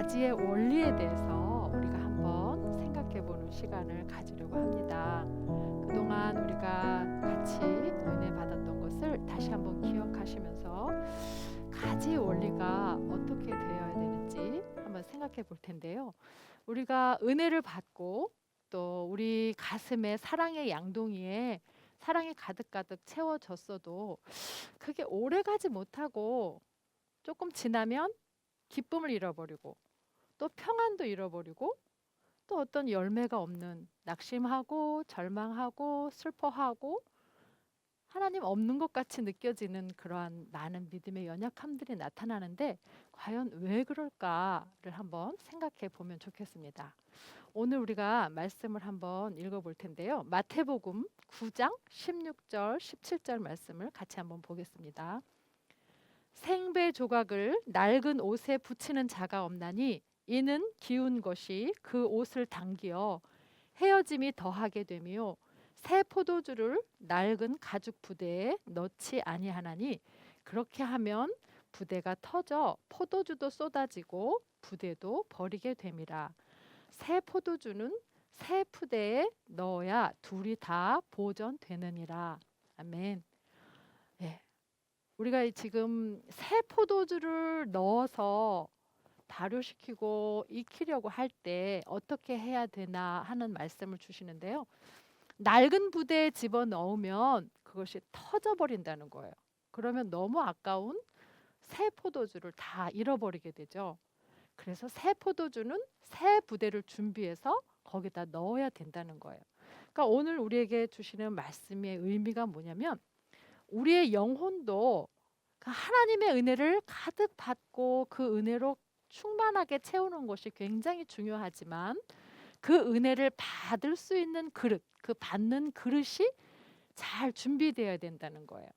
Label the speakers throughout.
Speaker 1: 가지의 원리에 대해서 우리가 한번 생각해 보는 시간을 가지려고 합니다. 그동안 우리가 같이 은혜 받았던 것을 다시 한번 기억하시면서 가지의 원리가 어떻게 되어야 되는지 한번 생각해 볼 텐데요. 우리가 은혜를 받고 또 우리 가슴에 사랑의 양동이에 사랑이 가득가득 채워졌어도 그게 오래 가지 못하고 조금 지나면 기쁨을 잃어버리고 또 평안도 잃어버리고 또 어떤 열매가 없는 낙심하고 절망하고 슬퍼하고 하나님 없는 것 같이 느껴지는 그러한 많은 믿음의 연약함들이 나타나는데 과연 왜 그럴까를 한번 생각해 보면 좋겠습니다. 오늘 우리가 말씀을 한번 읽어볼 텐데요. 마태복음 9장 16절 17절 말씀을 같이 한번 보겠습니다. 생배 조각을 낡은 옷에 붙이는 자가 없나니 이는 기운 것이 그 옷을 당기어 헤어짐이 더하게 되며 새 포도주를 낡은 가죽 부대에 넣지 아니하나니 그렇게 하면 부대가 터져 포도주도 쏟아지고 부대도 버리게 됨이라. 새 포도주는 새 푸대에 넣어야 둘이 다 보존되느니라. 아멘. 예. 우리가 지금 새 포도주를 넣어서 발효시키고 익히려고 할 때 어떻게 해야 되나 하는 말씀을 주시는데요. 낡은 부대에 집어넣으면 그것이 터져버린다는 거예요. 그러면 너무 아까운 새 포도주를 다 잃어버리게 되죠. 그래서 새 포도주는 새 부대를 준비해서 거기다 넣어야 된다는 거예요. 그러니까 오늘 우리에게 주시는 말씀의 의미가 뭐냐면 우리의 영혼도 하나님의 은혜를 가득 받고 그 은혜로 충만하게 채우는 것이 굉장히 중요하지만 그 은혜를 받을 수 있는 그릇, 그 받는 그릇이 잘 준비되어야 된다는 거예요.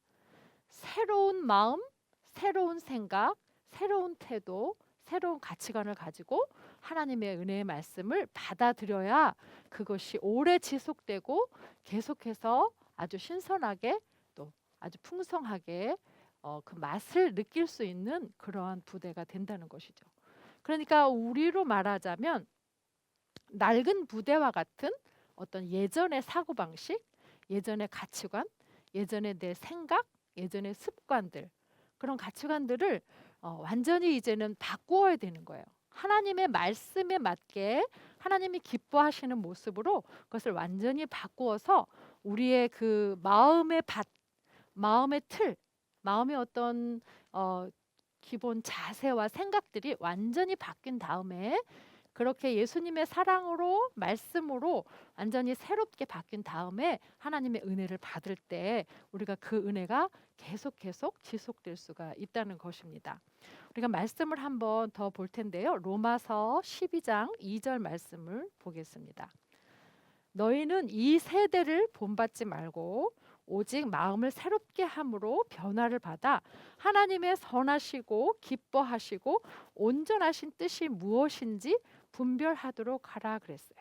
Speaker 1: 새로운 마음, 새로운 생각, 새로운 태도, 새로운 가치관을 가지고 하나님의 은혜의 말씀을 받아들여야 그것이 오래 지속되고 계속해서 아주 신선하게 또 아주 풍성하게 그 맛을 느낄 수 있는 그러한 부대가 된다는 것이죠. 그러니까 우리로 말하자면 낡은 부대와 같은 어떤 예전의 사고방식, 예전의 가치관, 예전의 내 생각, 예전의 습관들, 그런 가치관들을 완전히 이제는 바꾸어야 되는 거예요. 하나님의 말씀에 맞게 하나님이 기뻐하시는 모습으로 그것을 완전히 바꾸어서 우리의 그 마음의 밭, 마음의 틀, 마음의 어떤 기본 자세와 생각들이 완전히 바뀐 다음에 그렇게 예수님의 사랑으로 말씀으로 완전히 새롭게 바뀐 다음에 하나님의 은혜를 받을 때 우리가 그 은혜가 계속 지속될 수가 있다는 것입니다. 우리가 말씀을 한번 더 볼 텐데요. 로마서 12장 2절 말씀을 보겠습니다. 너희는 이 세대를 본받지 말고 오직 마음을 새롭게 함으로 변화를 받아 하나님의 선하시고 기뻐하시고 온전하신 뜻이 무엇인지 분별하도록 하라 그랬어요.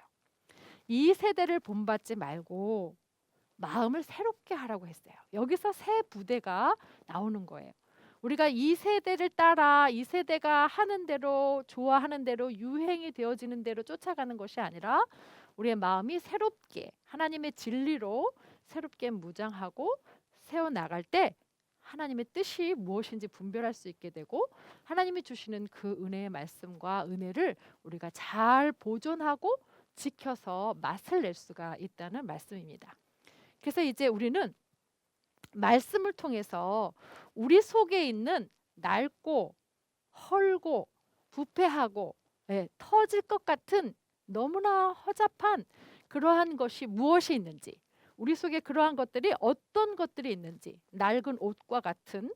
Speaker 1: 이 세대를 본받지 말고 마음을 새롭게 하라고 했어요. 여기서 새 부대가 나오는 거예요. 우리가 이 세대를 따라 이 세대가 하는 대로 좋아하는 대로 유행이 되어지는 대로 쫓아가는 것이 아니라 우리의 마음이 새롭게 하나님의 진리로 새롭게 무장하고 세워나갈 때 하나님의 뜻이 무엇인지 분별할 수 있게 되고 하나님이 주시는 그 은혜의 말씀과 은혜를 우리가 잘 보존하고 지켜서 맛을 낼 수가 있다는 말씀입니다. 그래서 이제 우리는 말씀을 통해서 우리 속에 있는 낡고 헐고 부패하고 터질 것 같은 너무나 허잡한 그러한 것이 무엇이 있는지, 우리 속에 그러한 것들이 어떤 것들이 있는지, 낡은 옷과 같은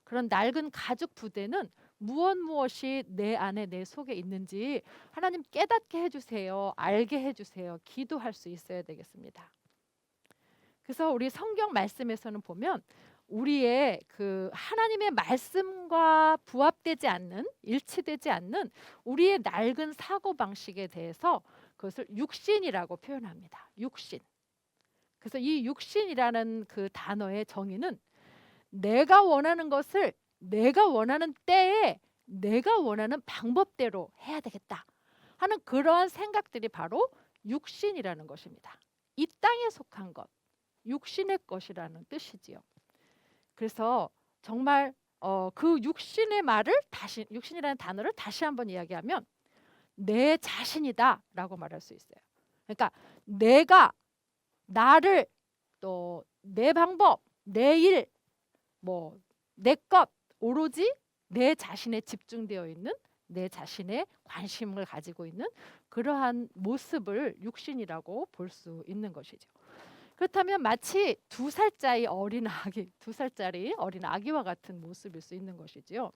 Speaker 1: 그런 낡은 가죽 부대는 무엇이 내 안에 내 속에 있는지 하나님 깨닫게 해주세요. 알게 해주세요. 기도할 수 있어야 되겠습니다. 그래서 우리 성경 말씀에서는 보면 우리의 그 하나님의 말씀과 부합되지 않는, 일치되지 않는 우리의 낡은 사고 방식에 대해서 그것을 육신이라고 표현합니다. 육신. 그래서 이 육신이라는 그 단어의 정의는 내가 원하는 것을 내가 원하는 때에 내가 원하는 방법대로 해야 되겠다 하는 그러한 생각들이 바로 육신이라는 것입니다. 이 땅에 속한 것, 육신의 것이라는 뜻이지요. 그래서 정말 그 육신이라는 단어를 다시 한번 이야기하면 내 자신이다라고 말할 수 있어요. 그러니까 내가 나를 또 내 방법, 내 일, 내 것 오로지 내 자신에 집중되어 있는 내 자신의 관심을 가지고 있는 그러한 모습을 육신이라고 볼 수 있는 것이죠. 그렇다면 마치 2살짜리 어린 아기와 같은 모습일 수 있는 것이지요.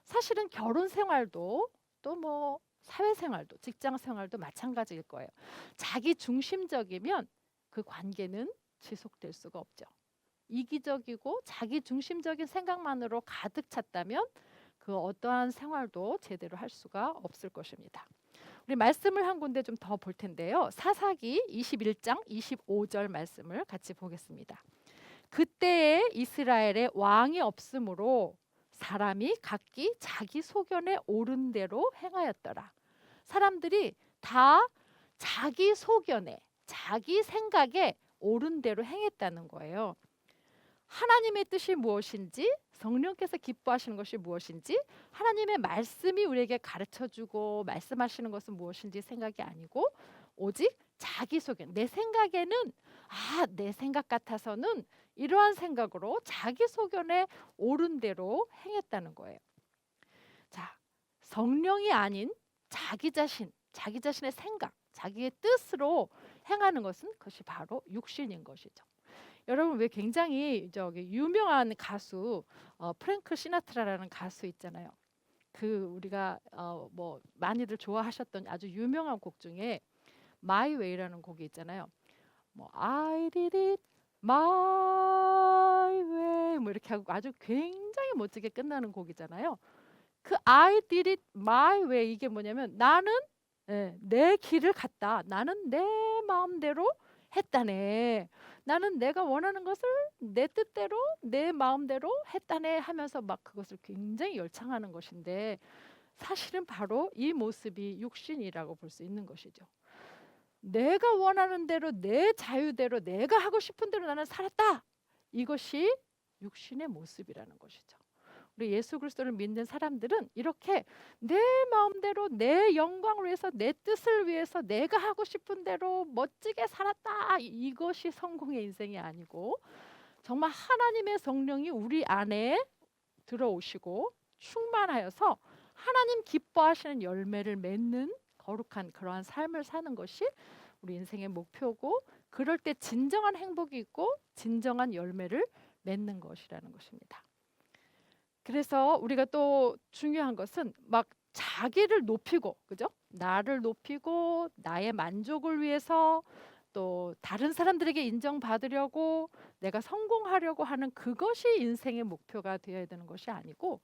Speaker 1: 사실은 결혼 생활도 또 사회생활도 직장생활도 마찬가지일 거예요. 자기 중심적이면 그 관계는 지속될 수가 없죠. 이기적이고 자기 중심적인 생각만으로 가득 찼다면 그 어떠한 생활도 제대로 할 수가 없을 것입니다. 우리 말씀을 한 군데 좀 더 볼 텐데요. 사사기 21장 25절 말씀을 같이 보겠습니다. 그때에 이스라엘에 왕이 없으므로 사람이 각기 자기 소견에 옳은 대로 행하였더라. 사람들이 다 자기 소견에 자기 생각에 옳은 대로 행했다는 거예요. 하나님의 뜻이 무엇인지, 성령께서 기뻐하시는 것이 무엇인지, 하나님의 말씀이 우리에게 가르쳐주고 말씀하시는 것은 무엇인지 생각이 아니고 오직 자기 소견, 내 생각에는 내 생각 같아서는 이러한 생각으로 자기 소견에 옳은 대로 행했다는 거예요. 자, 성령이 아닌 자기 자신의 생각, 자기의 뜻으로 행하는 것은 그것이 바로 육신인 것이죠. 여러분 왜 굉장히 유명한 가수 프랭크 시나트라라는 가수 있잖아요. 그 우리가 많이들 좋아하셨던 아주 유명한 곡 중에 My Way라는 곡이 있잖아요. I did it my way 이렇게 하고 아주 굉장히 멋지게 끝나는 곡이잖아요. 그 I did it my way 이게 뭐냐면 나는 내 길을 갔다. 나는 내 마음대로 했다네. 나는 내가 원하는 것을 내 뜻대로 내 마음대로 했다네 하면서 막 그것을 굉장히 열창하는 것인데 사실은 바로 이 모습이 육신이라고 볼 수 있는 것이죠. 내가 원하는 대로 내 자유대로 내가 하고 싶은 대로 나는 살았다. 이것이 육신의 모습이라는 것이죠. 우리 예수 그리스도를 믿는 사람들은 이렇게 내 마음대로 내 영광을 위해서 내 뜻을 위해서 내가 하고 싶은 대로 멋지게 살았다. 이것이 성공의 인생이 아니고 정말 하나님의 성령이 우리 안에 들어오시고 충만하여서 하나님 기뻐하시는 열매를 맺는 거룩한 그러한 삶을 사는 것이 우리 인생의 목표고 그럴 때 진정한 행복이 있고 진정한 열매를 맺는 것이라는 것입니다. 그래서 우리가 또 중요한 것은 막 자기를 높이고 그죠? 나를 높이고 나의 만족을 위해서 또 다른 사람들에게 인정받으려고 내가 성공하려고 하는 그것이 인생의 목표가 되어야 되는 것이 아니고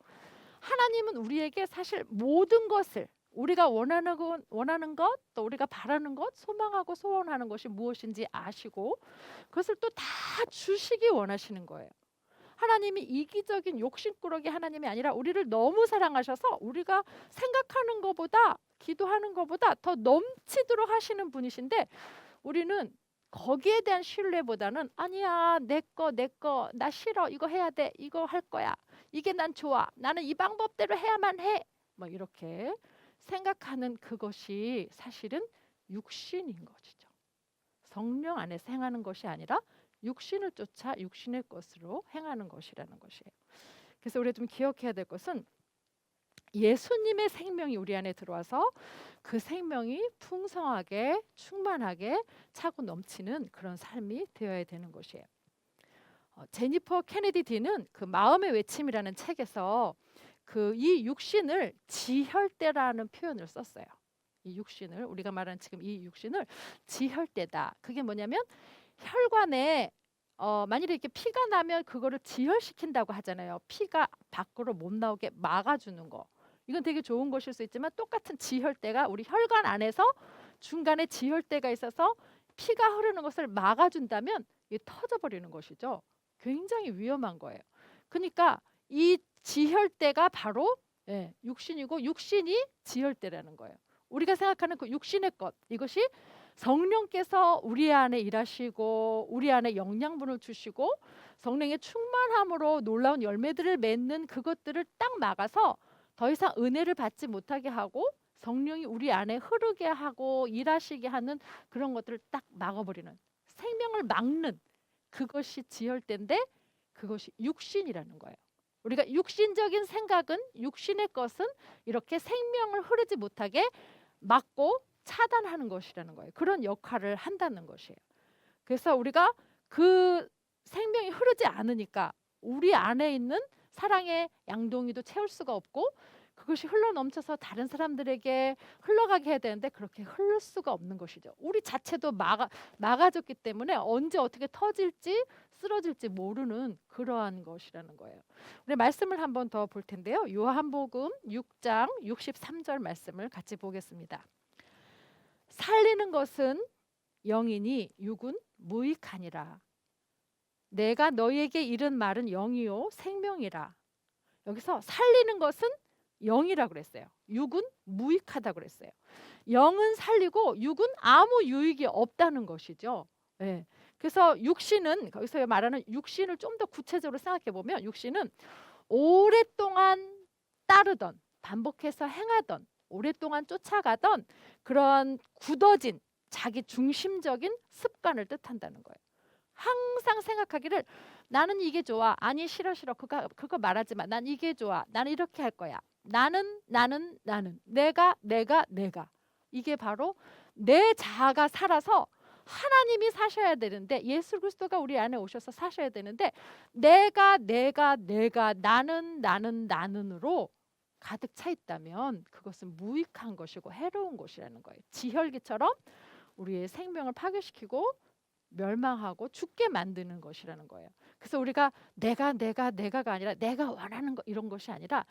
Speaker 1: 하나님은 우리에게 사실 모든 것을 우리가 원하는 것, 또 우리가 바라는 것, 소망하고 소원하는 것이 무엇인지 아시고 그것을 또 다 주시기 원하시는 거예요. 하나님이 이기적인 욕심꾸러기 하나님이 아니라 우리를 너무 사랑하셔서 우리가 생각하는 것보다 기도하는 것보다 더 넘치도록 하시는 분이신데 우리는 거기에 대한 신뢰보다는 아니야 내 거 나 싫어 이거 해야 돼 이거 할 거야 이게 난 좋아 나는 이 방법대로 해야만 해 이렇게 생각하는 그것이 사실은 육신인 것이죠. 성령 안에서 행하는 것이 아니라 육신을 쫓아 육신의 것으로 행하는 것이라는 것이에요. 그래서 우리가 좀 기억해야 될 것은 예수님의 생명이 우리 안에 들어와서 그 생명이 풍성하게 충만하게 차고 넘치는 그런 삶이 되어야 되는 것이에요. 제니퍼 케네디 딘은 그 마음의 외침이라는 책에서 이 육신을 지혈대라는 표현을 썼어요. 이 육신을 우리가 말하는 지금 이 육신을 지혈대다. 그게 뭐냐면 혈관에 만일에 이렇게 피가 나면 그거를 지혈시킨다고 하잖아요. 피가 밖으로 못 나오게 막아주는 거. 이건 되게 좋은 것일 수 있지만 똑같은 지혈대가 우리 혈관 안에서 중간에 지혈대가 있어서 피가 흐르는 것을 막아준다면 이게 터져버리는 것이죠. 굉장히 위험한 거예요. 그러니까 이 지혈대가 바로 예, 육신이고 육신이 지혈대라는 거예요. 우리가 생각하는 그 육신의 것, 이것이 성령께서 우리 안에 일하시고 우리 안에 영양분을 주시고 성령의 충만함으로 놀라운 열매들을 맺는 그것들을 딱 막아서 더 이상 은혜를 받지 못하게 하고 성령이 우리 안에 흐르게 하고 일하시게 하는 그런 것들을 딱 막아버리는, 생명을 막는, 그것이 지혈대인데 그것이 육신이라는 거예요. 우리가 육신적인 생각은, 육신의 것은 이렇게 생명을 흐르지 못하게 막고 차단하는 것이라는 거예요. 그런 역할을 한다는 것이에요. 그래서 우리가 그 생명이 흐르지 않으니까 우리 안에 있는 사랑의 양동이도 채울 수가 없고 그것이 흘러 넘쳐서 다른 사람들에게 흘러가게 해야 되는데 그렇게 흐를 수가 없는 것이죠. 우리 자체도 막아졌기 때문에 언제 어떻게 터질지 쓰러질지 모르는 그러한 것이라는 거예요. 우리 말씀을 한번 더 볼 텐데요. 요한복음 6장 63절 말씀을 같이 보겠습니다. 살리는 것은 영이니 육은 무익하니라. 내가 너희에게 이른 말은 영이요 생명이라. 여기서 살리는 것은 영이라 그랬어요. 육은 무익하다 그랬어요. 영은 살리고 육은 아무 유익이 없다는 것이죠. 네. 그래서 육신은, 거기서 말하는 육신을 좀 더 구체적으로 생각해 보면 육신은 오랫동안 따르던, 반복해서 행하던, 오랫동안 쫓아가던 그런 굳어진 자기 중심적인 습관을 뜻한다는 거예요. 항상 생각하기를 나는 이게 좋아. 아니 싫어 싫어. 그거 말하지 마. 난 이게 좋아. 나는 이렇게 할 거야. 나는 내가. 이게 바로 내 자아가 살아서 하나님이 사셔야 되는데, 예수 그리스도가 우리 안에 오셔서 사셔야 되는데 내가 나는으로 가득 차 있다면 그것은 무익한 것이고 해로운 것이라는 거예요. 지혈기처럼 우리의 생명을 파괴시키고 멸망하고 죽게 만드는 것이라는 거예요. 그래서 우리가 내가가 아니라 내가 원하는 거, 이런 것이 아니라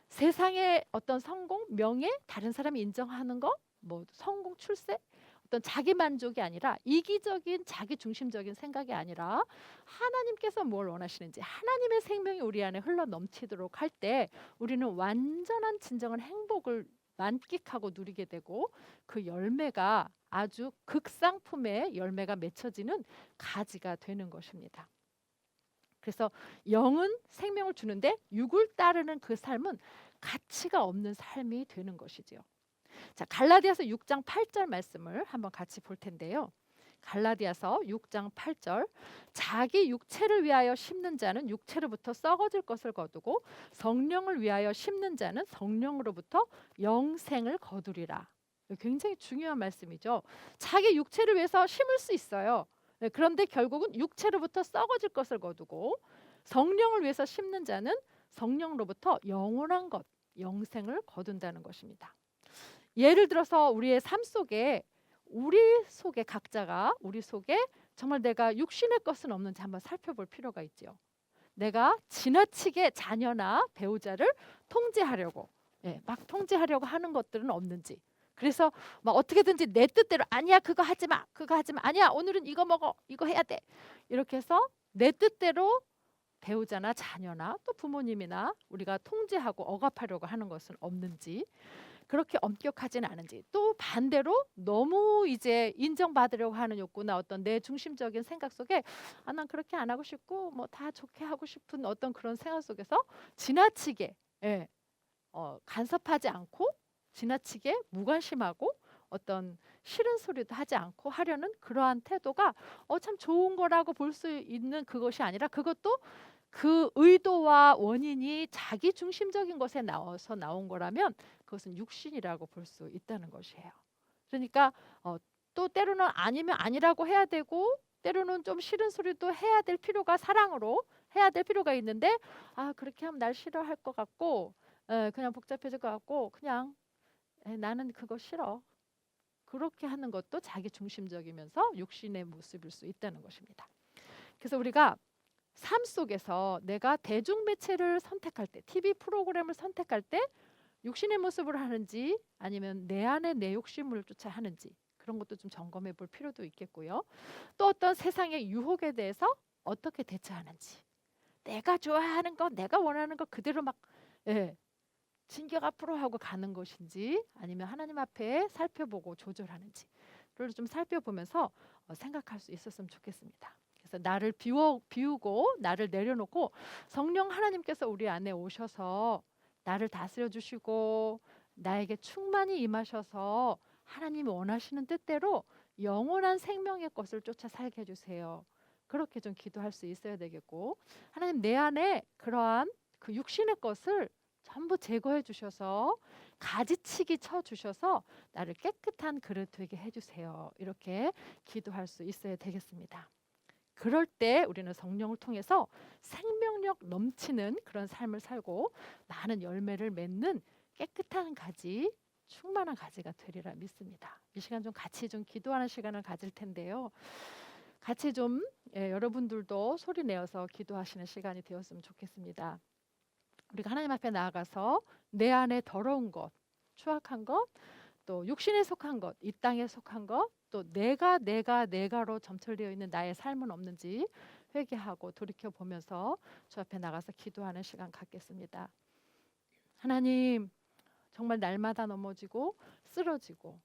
Speaker 1: 세상의 어떤 성공, 명예, 다른 사람이 인정하는 거, 뭐 성공, 출세, 어떤 자기 만족이 아니라 이기적인 자기 중심적인 생각이 아니라 하나님께서 뭘 원하시는지, 하나님의 생명이 우리 안에 흘러 넘치도록 할 때 우리는 완전한 진정한 행복을 만끽하고 누리게 되고 그 열매가 아주 극상품의 열매가 맺혀지는 가지가 되는 것입니다. 그래서 영은 생명을 주는데 육을 따르는 그 삶은 가치가 없는 삶이 되는 것이지요. 자, 갈라디아서 6장 8절 말씀을 한번 같이 볼 텐데요. 갈라디아서 6장 8절, 자기 육체를 위하여 심는 자는 육체로부터 썩어질 것을 거두고 성령을 위하여 심는 자는 성령으로부터 영생을 거두리라. 굉장히 중요한 말씀이죠. 자기 육체를 위해서 심을 수 있어요. 네, 그런데 결국은 육체로부터 썩어질 것을 거두고 성령을 위해서 심는 자는 성령으로부터 영원한 것, 영생을 거둔다는 것입니다. 예를 들어서 우리의 삶 속에, 우리 속에 각자가 우리 속에 정말 내가 육신의 것은 없는지 한번 살펴볼 필요가 있죠. 내가 지나치게 자녀나 배우자를 통제하려고, 막 통제하려고 하는 것들은 없는지. 그래서 막 어떻게든지 내 뜻대로, 아니야 그거 하지 마, 아니야 오늘은 이거 먹어, 이거 해야 돼, 이렇게 해서 내 뜻대로 배우자나 자녀나 또 부모님이나 우리가 통제하고 억압하려고 하는 것은 없는지, 그렇게 엄격하지는 않은지, 또 반대로 너무 이제 인정받으려고 하는 욕구나 어떤 내 중심적인 생각 속에 난 그렇게 안 하고 싶고 뭐 다 좋게 하고 싶은 어떤 그런 생각 속에서 지나치게 간섭하지 않고 지나치게 무관심하고 어떤 싫은 소리도 하지 않고 하려는 그러한 태도가 참 좋은 거라고 볼 수 있는 그것이 아니라, 그것도 그 의도와 원인이 자기 중심적인 것에 나와서 나온 거라면 그것은 육신이라고 볼 수 있다는 것이에요. 그러니까 또 때로는 아니면 아니라고 해야 되고 때로는 좀 싫은 소리도 해야 될 필요가, 사랑으로 해야 될 필요가 있는데 그렇게 하면 날 싫어할 것 같고 그냥 복잡해질 것 같고 그냥 나는 그거 싫어, 그렇게 하는 것도 자기 중심적이면서 육신의 모습일 수 있다는 것입니다. 그래서 우리가 삶 속에서 내가 대중매체를 선택할 때, TV 프로그램을 선택할 때 육신의 모습으로 하는지 아니면 내 안에 내 욕심을 쫓아 하는지, 그런 것도 좀 점검해 볼 필요도 있겠고요. 또 어떤 세상의 유혹에 대해서 어떻게 대처하는지, 내가 좋아하는 거, 내가 원하는 거 그대로 막 진격 앞으로 하고 가는 것인지 아니면 하나님 앞에 살펴보고 조절하는지를 좀 살펴보면서 생각할 수 있었으면 좋겠습니다. 그래서 나를 비우고 나를 내려놓고 성령 하나님께서 우리 안에 오셔서 나를 다스려 주시고 나에게 충만히 임하셔서 하나님이 원하시는 뜻대로 영원한 생명의 것을 쫓아 살게 해주세요. 그렇게 좀 기도할 수 있어야 되겠고, 하나님 내 안에 그러한 그 육신의 것을 전부 제거해 주셔서 가지치기 쳐 주셔서 나를 깨끗한 그릇 되게 해주세요. 이렇게 기도할 수 있어야 되겠습니다. 그럴 때 우리는 성령을 통해서 생명력 넘치는 그런 삶을 살고 많은 열매를 맺는 깨끗한 가지, 충만한 가지가 되리라 믿습니다. 이 시간 좀 같이 좀 기도하는 시간을 가질 텐데요. 같이 좀 여러분들도 소리 내어서 기도하시는 시간이 되었으면 좋겠습니다. 우리가 하나님 앞에 나아가서 내 안에 더러운 것, 추악한 것, 또 육신에 속한 것, 이 땅에 속한 것, 또 내가로 점철되어 있는 나의 삶은 없는지 회개하고 돌이켜 보면서 주 앞에 나가서 기도하는 시간 갖겠습니다. 하나님, 정말 날마다 넘어지고 쓰러지고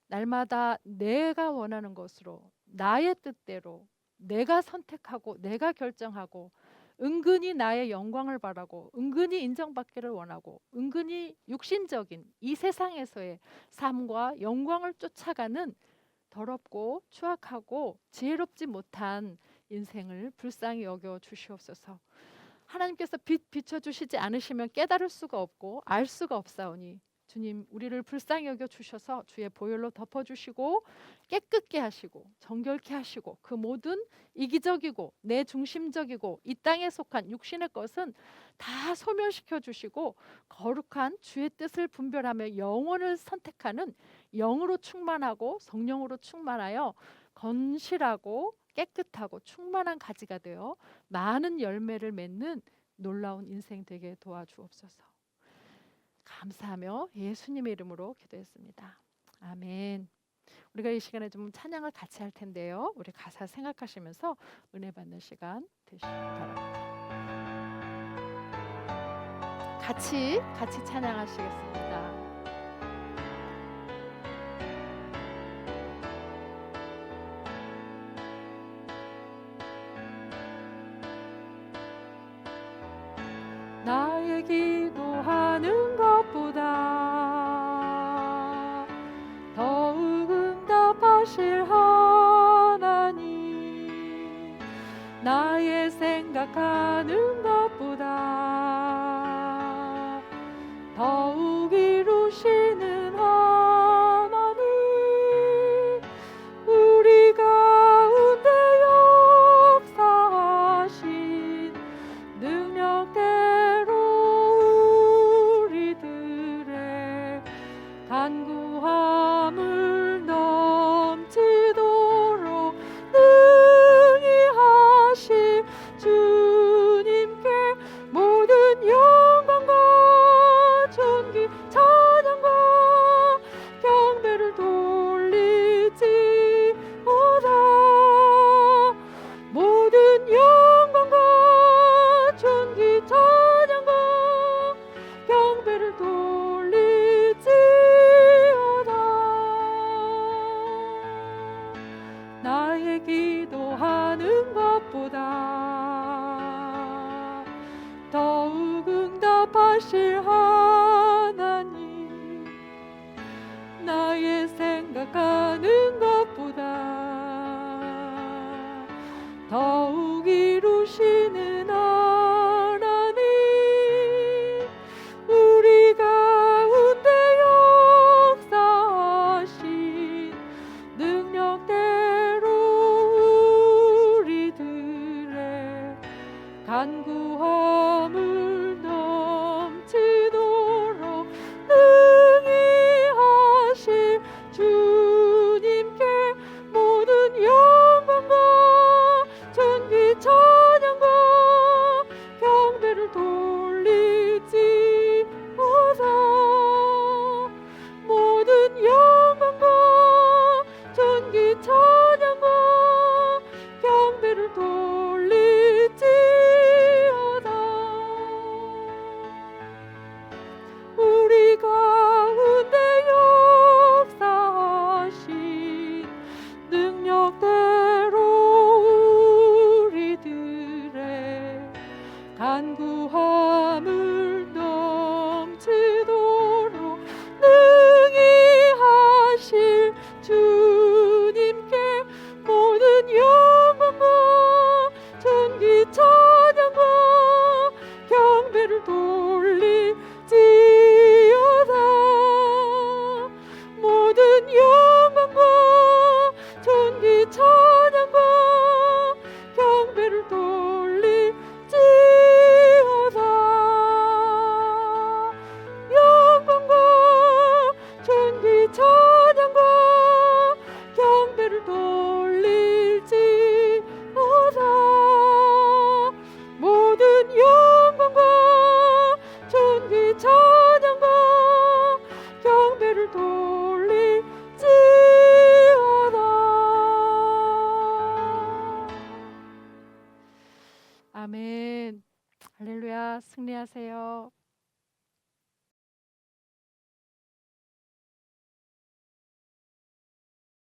Speaker 1: 날마다 내가 원하는 것으로 나의 뜻대로 내가 선택하고 내가 결정하고 은근히 나의 영광을 바라고 은근히 인정받기를 원하고 은근히 육신적인 이 세상에서의 삶과 영광을 쫓아가는 더럽고 추악하고 지혜롭지 못한 인생을 불쌍히 여겨 주시옵소서. 하나님께서 빛 비춰주시지 않으시면 깨달을 수가 없고 알 수가 없사오니 주님, 우리를 불쌍히 여겨 주셔서 주의 보혈로 덮어주시고 깨끗게 하시고 정결케 하시고 그 모든 이기적이고 내 중심적이고 이 땅에 속한 육신의 것은 다 소멸시켜 주시고 거룩한 주의 뜻을 분별하며 영혼을 선택하는 영으로 충만하고 성령으로 충만하여 건실하고 깨끗하고 충만한 가지가 되어 많은 열매를 맺는 놀라운 인생 되게 도와주옵소서. 감사하며 예수님의 이름으로 기도했습니다. 아멘. 우리가 이 시간에 좀 찬양을 같이 할 텐데요. 우리 가사 생각하시면서 은혜 받는 시간 되시기 바랍니다. 같이 찬양하시겠습니다. 나의 기도하는 것보다 더욱 응답하실 하나님, 나의 생각하는 것보다 더욱 이루시는 하나님, 우리 가운데 역사하신 능력대로 우리들의 간구함을 넘치도록 능히 하실 주님께 모든 영광과 존귀 찬양과 경배를 돌리지어다. 모든 영광과 존귀 찬양과 경배를 돌리지어다. 나의 기도하는 것보다 더욱 응답하실 하나님, 나의 생각하는 것보다 더욱 이루시는 하나님, 우리 가운데 역사하신 능력대로 우리들의 간구함을 넘치도록 능히 하실 주 담을 넘치도록 능히 하실 주님께 모든 영광과 존귀 찬양과 경배를 돌리지어다. 모든 영광과 존귀 찬양과 경배를 돌리지어다. 영광과 존귀 찬양과 경배를 돌릴지어다. 모든 영광과 존귀 찬양과 경배를 돌릴지어다. 아멘. 할렐루야. 승리하세요.